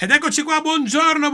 Ed eccoci qua, buongiorno,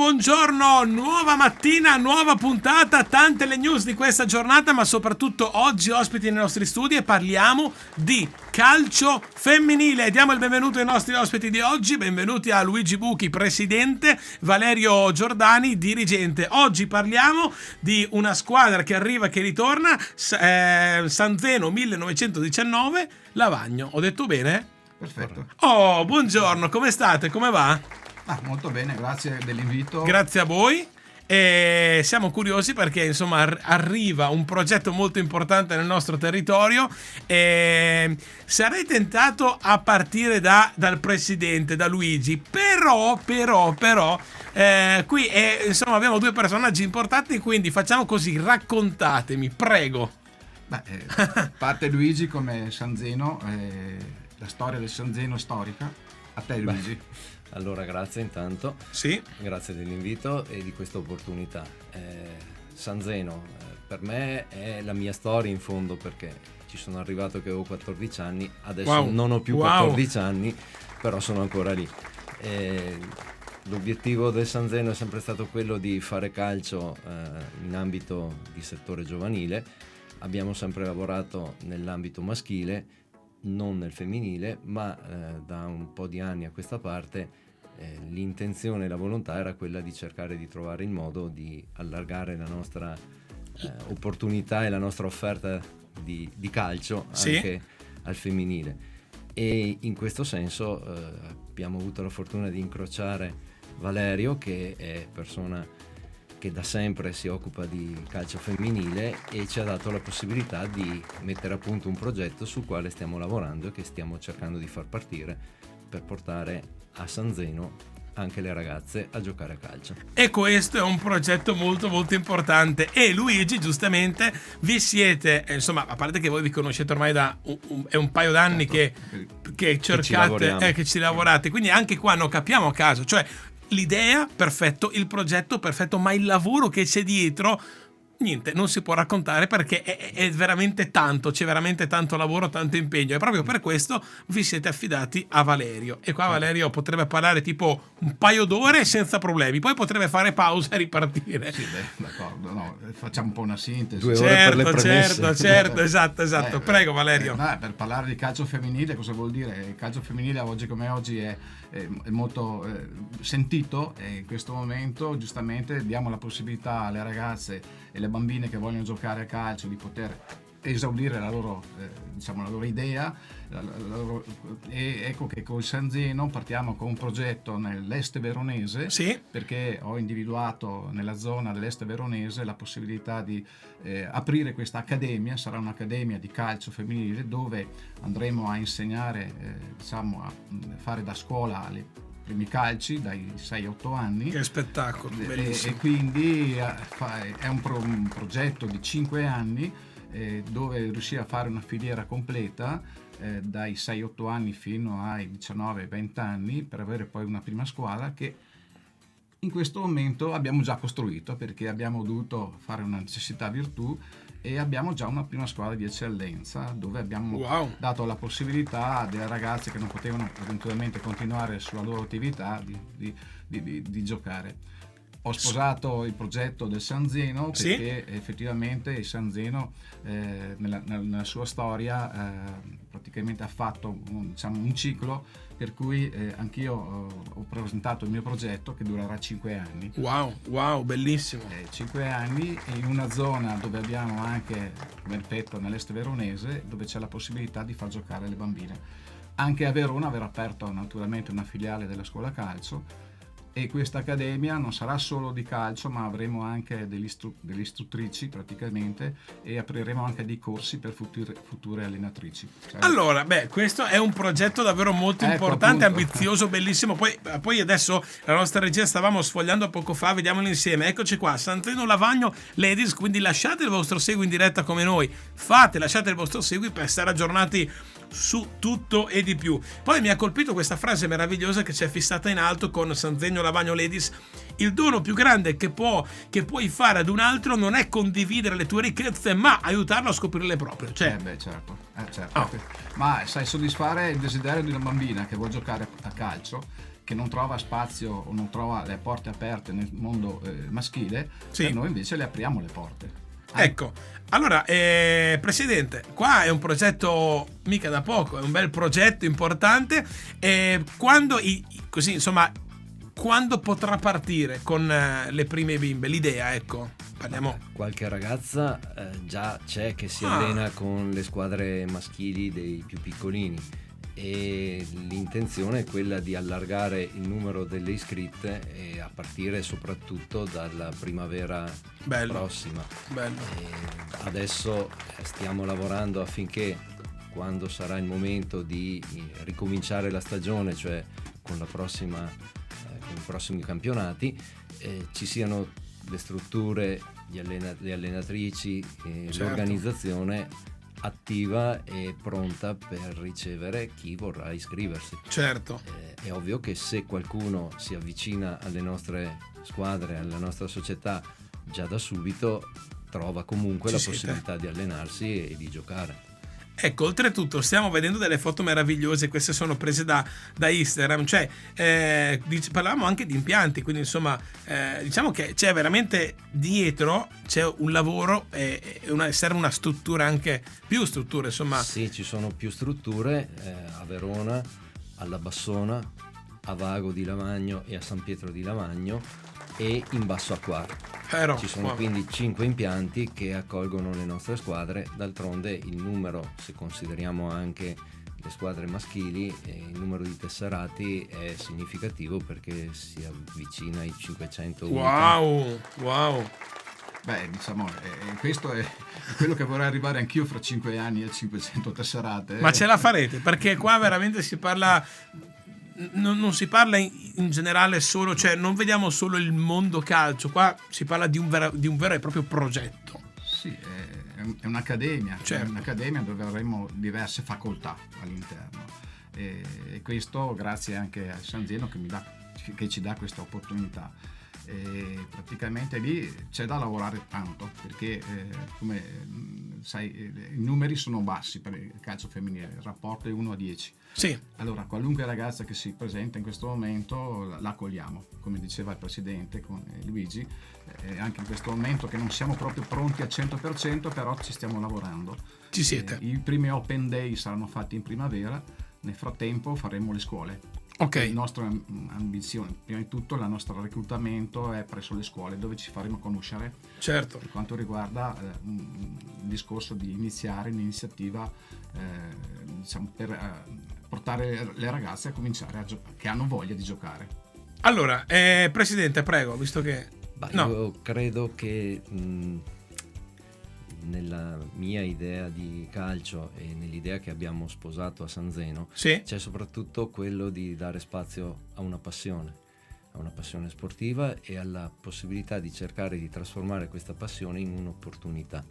nuova mattina, nuova puntata, tante le news di questa giornata, ma soprattutto oggi ospiti nei nostri studi e parliamo di calcio femminile. Diamo il benvenuto ai nostri ospiti di oggi, benvenuti a Luigi Buchi, presidente, Valerio Giordani, dirigente. Oggi parliamo di una squadra che arriva e che ritorna, San Zeno 1919, Lavagno. Ho detto bene? Perfetto. Oh, buongiorno, come state? Come va? Molto bene, grazie dell'invito. Grazie a voi. E siamo curiosi perché insomma arriva un progetto molto importante nel nostro territorio e sarei tentato a partire dal presidente, da Luigi, però qui insomma abbiamo due personaggi importanti, quindi facciamo così, raccontatemi, prego. Parte Luigi come San Zeno, la storia del San Zeno è storica. A te Luigi. Allora, grazie intanto. Sì. Grazie dell'invito e di questa opportunità. San Zeno per me è la mia storia in fondo, perché ci sono arrivato che avevo 14 anni, adesso non ho più 14 anni, però sono ancora lì. L'obiettivo del San Zeno è sempre stato quello di fare calcio in ambito di settore giovanile. Abbiamo sempre lavorato nell'ambito maschile, non nel femminile, ma da un po' di anni a questa parte l'intenzione e la volontà era quella di cercare di trovare il modo di allargare la nostra opportunità e la nostra offerta di calcio anche al femminile, e in questo senso abbiamo avuto la fortuna di incrociare Valerio, che è persona che da sempre si occupa di calcio femminile, e ci ha dato la possibilità di mettere a punto un progetto sul quale stiamo lavorando e che stiamo cercando di far partire per portare a San Zeno anche le ragazze a giocare a calcio. E questo è un progetto molto molto importante. E Luigi, giustamente, vi siete, insomma, a parte che voi vi conoscete ormai da un paio d'anni, certo, che cercate, che ci lavorate, quindi anche qua non capiamo a caso, cioè l'idea, perfetto, il progetto, perfetto, ma il lavoro che c'è dietro, niente, non si può raccontare, perché è veramente tanto, c'è veramente tanto lavoro, tanto impegno, e proprio per questo vi siete affidati a Valerio. E qua Valerio potrebbe parlare tipo un paio d'ore senza problemi, poi potrebbe fare pausa e ripartire. Sì, d'accordo, facciamo un po' una sintesi. 2 ore per le premesse. Certo, esatto. Prego Valerio. Per parlare di calcio femminile, cosa vuol dire? Il calcio femminile oggi come oggi è molto sentito, e in questo momento giustamente diamo la possibilità alle ragazze e le bambine che vogliono giocare a calcio di poter esaudire la loro idea, e ecco che con San Zeno partiamo con un progetto nell'est veronese, perché ho individuato nella zona dell'est veronese la possibilità di aprire questa accademia. Sarà un'accademia di calcio femminile dove andremo a insegnare, a fare da scuola alle primi calci dai 6-8 anni. Che spettacolo, bellissimo. E quindi è un progetto di 5 anni dove riuscire a fare una filiera completa dai 6-8 anni fino ai 19-20 anni, per avere poi una prima squadra che in questo momento abbiamo già costruito, perché abbiamo dovuto fare una necessità virtù e abbiamo già una prima squadra di eccellenza, dove abbiamo dato la possibilità delle ragazze che non potevano eventualmente continuare sulla loro attività di giocare. Ho sposato il progetto del San Zeno perché effettivamente il San Zeno nella sua storia praticamente ha fatto un ciclo per cui anch'io ho presentato il mio progetto, che durerà 5 anni. Wow, bellissimo. 5 anni in una zona dove abbiamo anche, come ripeto, nell'est veronese, dove c'è la possibilità di far giocare le bambine. Anche a Verona aver aperto naturalmente una filiale della scuola calcio, e questa accademia non sarà solo di calcio, ma avremo anche delle istruttrici praticamente, e apriremo anche dei corsi per future allenatrici. Allora, questo è un progetto davvero molto importante, ambizioso, bellissimo. Poi adesso la nostra regia, stavamo sfogliando poco fa, vediamolo insieme. Eccoci qua, San Zeno Lavagno Ladies, quindi lasciate il vostro segui in diretta come noi, lasciate il vostro segui per stare aggiornati su tutto e di più. Poi mi ha colpito questa frase meravigliosa che c'è fissata in alto con San Zeno Lavagno Ladies: il dono più grande che puoi fare ad un altro non è condividere le tue ricchezze, ma aiutarlo a scoprirle le proprie. Certo. Ma sai soddisfare il desiderio di una bambina che vuole giocare a calcio, che non trova spazio o non trova le porte aperte nel mondo maschile, noi invece le apriamo le porte. Ecco, allora Presidente, qua è un progetto mica da poco, è un bel progetto importante. Quando così, insomma, quando potrà partire con le prime bimbe? L'idea, ecco, parliamo. Qualche ragazza già c'è che si allena con le squadre maschili dei più piccolini, e l'intenzione è quella di allargare il numero delle iscritte e a partire soprattutto dalla primavera prossima. Bello. Adesso stiamo lavorando affinché, quando sarà il momento di ricominciare la stagione, cioè con la prossima, con i prossimi campionati, ci siano le strutture, le allenatrici, l'organizzazione attiva e pronta per ricevere chi vorrà iscriversi. Certo. È ovvio che se qualcuno si avvicina alle nostre squadre, alla nostra società già da subito, trova comunque la possibilità di allenarsi e di giocare. Ecco, oltretutto stiamo vedendo delle foto meravigliose, queste sono prese da Instagram, cioè parlavamo anche di impianti, quindi insomma diciamo che c'è veramente dietro, c'è un lavoro e serve una struttura, anche più strutture, insomma. Sì, ci sono più strutture a Verona, alla Bassona, a Vago di Lavagno e a San Pietro di Lavagno e in Basso Acquario. Ci sono quindi 5 impianti che accolgono le nostre squadre. D'altronde il numero, se consideriamo anche le squadre maschili, il numero di tesserati è significativo perché si avvicina ai 500 Wow! Beh, diciamo, questo è quello che vorrei arrivare anch'io fra 5 anni a 500 tesserate. Ma ce la farete? Perché qua veramente si parla... Non si parla in generale solo, cioè non vediamo solo il mondo calcio, qua si parla di un vero e proprio progetto. Sì, è un'accademia, certo. È un'accademia dove avremo diverse facoltà all'interno, e questo grazie anche a San Zeno che ci dà questa opportunità. E praticamente lì c'è da lavorare tanto, perché come sai i numeri sono bassi per il calcio femminile, il rapporto è 1 a 10. Sì. Allora qualunque ragazza che si presenta in questo momento la accogliamo, come diceva il presidente con Luigi, anche in questo momento che non siamo proprio pronti al 100%, però ci stiamo lavorando. Ci siete. I primi Open Day saranno fatti in primavera, nel frattempo faremo le scuole. Okay. La nostra ambizione, prima di tutto, il nostro reclutamento è presso le scuole, dove ci faremo conoscere. Certo. Per quanto riguarda un discorso di iniziare un'iniziativa diciamo, per portare le ragazze a cominciare a giocare, che hanno voglia di giocare. Allora, Presidente, prego, visto che... Io credo che nella mia idea di calcio e nell'idea che abbiamo sposato a San Zeno, c'è soprattutto quello di dare spazio a una passione sportiva e alla possibilità di cercare di trasformare questa passione in un'opportunità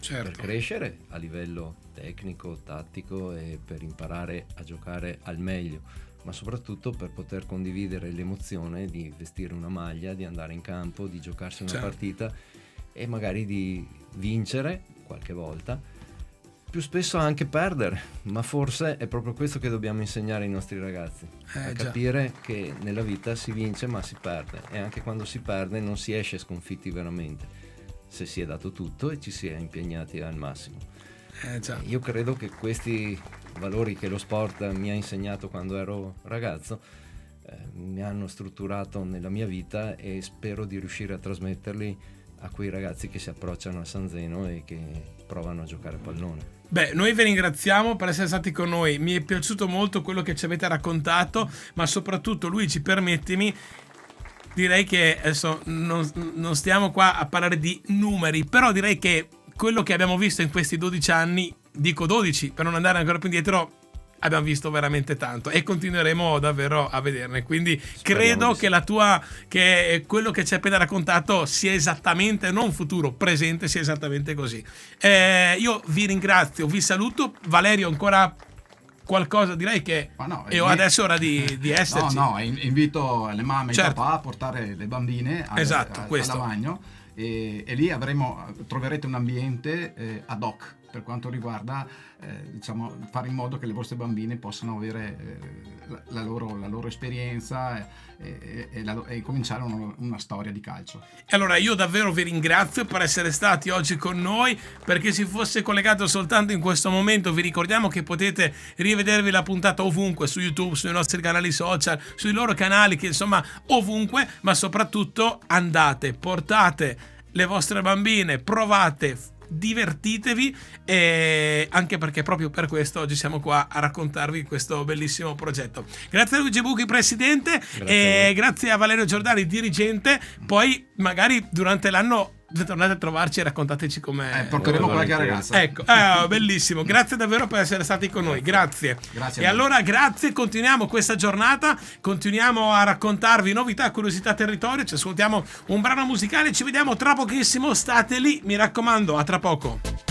per crescere a livello tecnico, tattico e per imparare a giocare al meglio, ma soprattutto per poter condividere l'emozione di vestire una maglia, di andare in campo, di giocarsi una partita e magari di vincere qualche volta, più spesso anche perdere, ma forse è proprio questo che dobbiamo insegnare ai nostri ragazzi, a capire che nella vita si vince ma si perde, e anche quando si perde non si esce sconfitti veramente, se si è dato tutto e ci si è impegnati al massimo. Io credo che questi valori che lo sport mi ha insegnato quando ero ragazzo mi hanno strutturato nella mia vita e spero di riuscire a trasmetterli a quei ragazzi che si approcciano a San Zeno e che provano a giocare a pallone. Beh, noi vi ringraziamo per essere stati con noi, mi è piaciuto molto quello che ci avete raccontato, ma soprattutto, Luigi, permettimi, direi che adesso non stiamo qua a parlare di numeri, però direi che quello che abbiamo visto in questi 12 anni, dico 12 per non andare ancora più indietro, abbiamo visto veramente tanto e continueremo davvero a vederne, quindi credo che quello che ci hai appena raccontato sia esattamente, non futuro, presente, sia esattamente così. Io vi ringrazio, vi saluto. Valerio, ancora qualcosa? Direi che adesso è ora di esserci. Invito le mamme e i papà a portare le bambine al lavagno, e lì troverete un ambiente ad hoc per quanto riguarda diciamo, fare in modo che le vostre bambine possano avere la loro esperienza e cominciare una storia di calcio. E allora io davvero vi ringrazio per essere stati oggi con noi. Per chi si fosse collegato soltanto in questo momento, vi ricordiamo che potete rivedervi la puntata ovunque, su YouTube, sui nostri canali social, sui loro canali, che insomma ovunque, ma soprattutto andate, portate le vostre bambine, provate, divertitevi, e anche perché proprio per questo oggi siamo qua a raccontarvi questo bellissimo progetto. Grazie a Luigi Buchi, presidente, e grazie a Valerio Giordani, dirigente. Poi magari durante l'anno tornate a trovarci e raccontateci com'è. Porteremo qualche ragazza. Ecco, bellissimo. Grazie davvero per essere stati con noi. Grazie. Grazie. E allora grazie, continuiamo questa giornata, continuiamo a raccontarvi novità, curiosità, territorio. Ci ascoltiamo un brano musicale, ci vediamo tra pochissimo. State lì, mi raccomando, a tra poco.